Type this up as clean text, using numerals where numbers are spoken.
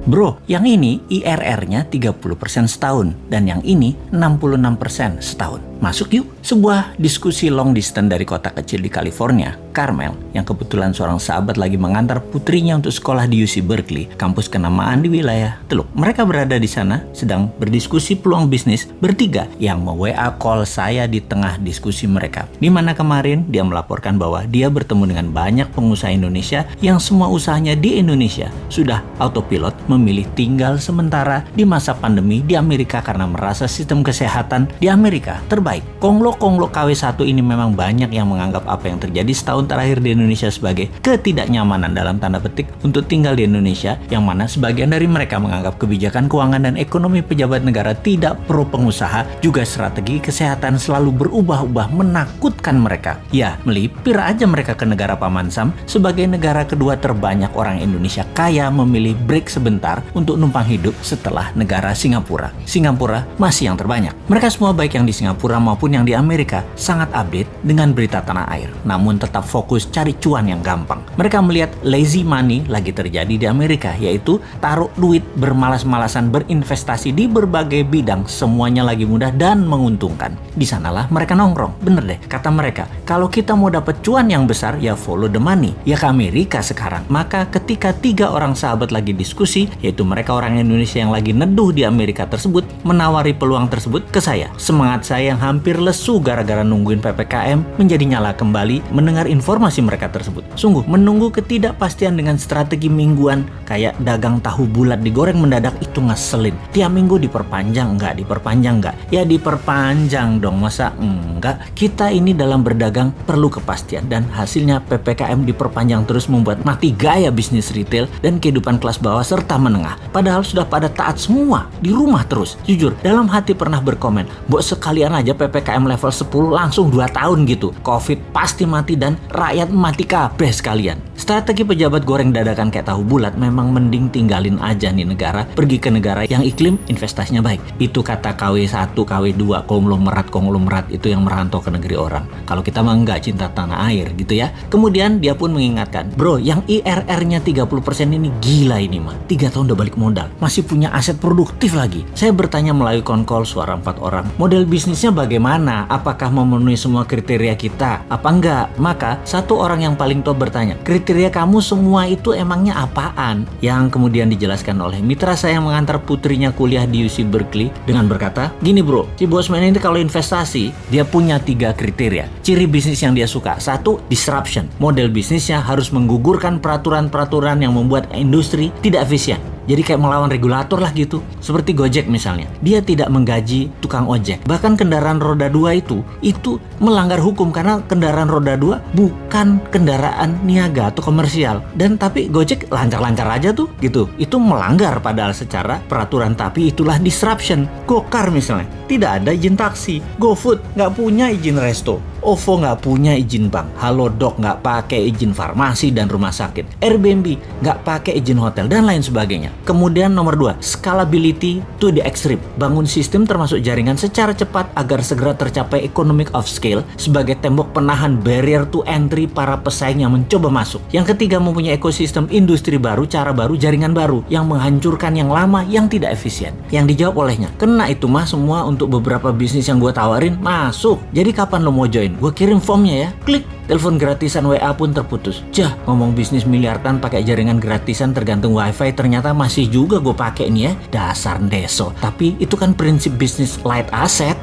Bro, yang ini IRR-nya 30% setahun dan yang ini 66% setahun. Masuk yuk. Sebuah diskusi long distance dari kota kecil di California, Carmel, yang kebetulan seorang sahabat lagi mengantar putrinya untuk sekolah di UC Berkeley, kampus kenamaan di wilayah Teluk. Mereka berada di sana sedang berdiskusi peluang bisnis bertiga yang WA call saya di tengah diskusi mereka. Di mana kemarin dia melaporkan bahwa dia bertemu dengan banyak pengusaha Indonesia yang semua usahanya di Indonesia sudah autopilot memilih tinggal sementara di masa pandemi di Amerika karena merasa sistem kesehatan di Amerika terbaik. Konglo KW1 ini memang banyak yang menganggap apa yang terjadi setahun terakhir di Indonesia sebagai ketidaknyamanan dalam tanda petik untuk tinggal di Indonesia, yang mana sebagian dari mereka menganggap kebijakan keuangan dan ekonomi pejabat negara tidak pro pengusaha, juga strategi kesehatan selalu berubah-ubah menakutkan mereka. Ya, melipir aja mereka ke negara Paman Sam sebagai negara kedua terbanyak orang Indonesia kaya memilih break sebentar untuk numpang hidup setelah negara Singapura. Singapura masih yang terbanyak. Mereka semua baik yang di Singapura maupun yang di Amerika sangat update dengan berita tanah air, namun tetap fokus cari cuan yang gampang. Mereka melihat lazy money lagi terjadi di Amerika, yaitu taruh duit bermalas-malasan berinvestasi di berbagai bidang, semuanya lagi mudah dan menguntungkan. Di sanalah mereka nongkrong. Bener deh, kata mereka, kalau kita mau dapat cuan yang besar ya follow the money, ya ke Amerika sekarang. Maka ketika 3 orang sahabat lagi diskusi, yaitu mereka orang Indonesia yang lagi neduh di Amerika tersebut, menawari peluang tersebut ke saya. Semangat saya yang hampir lesu gara-gara nungguin PPKM menjadi nyala kembali mendengar informasi mereka tersebut. Sungguh, menunggu ketidakpastian dengan strategi mingguan kayak dagang tahu bulat digoreng mendadak itu ngeselin. Tiap minggu diperpanjang nggak? Ya diperpanjang dong, masa enggak? Kita ini dalam berdagang perlu kepastian dan hasilnya PPKM diperpanjang terus membuat mati gaya bisnis retail dan kehidupan kelas bawah serta menengah. Padahal sudah pada taat semua, di rumah terus. Jujur, dalam hati pernah berkomen, "Mbok sekalian aja PPKM level 10 langsung 2 tahun gitu. Covid pasti mati dan rakyat mati kabeh sekalian." Strategi pejabat goreng dadakan kayak tahu bulat memang mending tinggalin aja nih negara, pergi ke negara yang iklim investasinya baik. Itu kata KW1, KW2, konglomerat itu yang merantau ke negeri orang. Kalau kita mah enggak, cinta tanah air gitu ya. Kemudian dia pun mengingatkan, "Bro, yang IRR-nya 30% ini gila ini mah. 3 tahun udah balik modal. Masih punya aset produktif lagi." Saya bertanya melalui konkol suara 4 orang, model bisnisnya bagaimana? Apakah memenuhi semua kriteria kita? Apa enggak? Maka satu orang yang paling top bertanya, "Kriteria kamu semua itu emangnya apaan?" Yang kemudian dijelaskan oleh mitra saya yang mengantar putrinya kuliah di UC Berkeley dengan berkata, "Gini bro, si Bosman ini kalau investasi, dia punya 3 kriteria. Ciri bisnis yang dia suka. 1, disruption. Model bisnisnya harus menggugurkan peraturan-peraturan yang membuat industri tidak efisien. Jadi kayak melawan regulator lah gitu. Seperti Gojek misalnya. Dia tidak menggaji tukang ojek. Bahkan kendaraan roda 2 itu melanggar hukum karena kendaraan roda 2 bukan kendaraan niaga atau komersial. Dan tapi Gojek lancar-lancar aja tuh gitu. Itu melanggar padahal secara peraturan, tapi itulah disruption. Gokar misalnya, tidak ada izin taksi. GoFood nggak punya izin resto. OVO nggak punya izin bank. Halodoc nggak pakai izin farmasi dan rumah sakit. Airbnb nggak pakai izin hotel dan lain sebagainya. Kemudian nomor 2, scalability to the extreme. Bangun sistem termasuk jaringan secara cepat agar segera tercapai economic of scale sebagai tembok penahan barrier to entry para pesaing yang mencoba masuk. Yang ketiga, mempunyai ekosistem industri baru, cara baru, jaringan baru yang menghancurkan yang lama yang tidak efisien. Yang dijawab olehnya, "Kena itu mah semua untuk beberapa bisnis yang gue tawarin masuk. Jadi kapan lo mau join? Gue kirim formnya ya." Klik. Telepon gratisan WA pun terputus. Ngomong bisnis miliaran pakai jaringan gratisan tergantung wifi ternyata masih juga gue pakai nih ya. Dasar ndeso. Tapi itu kan prinsip bisnis light asset.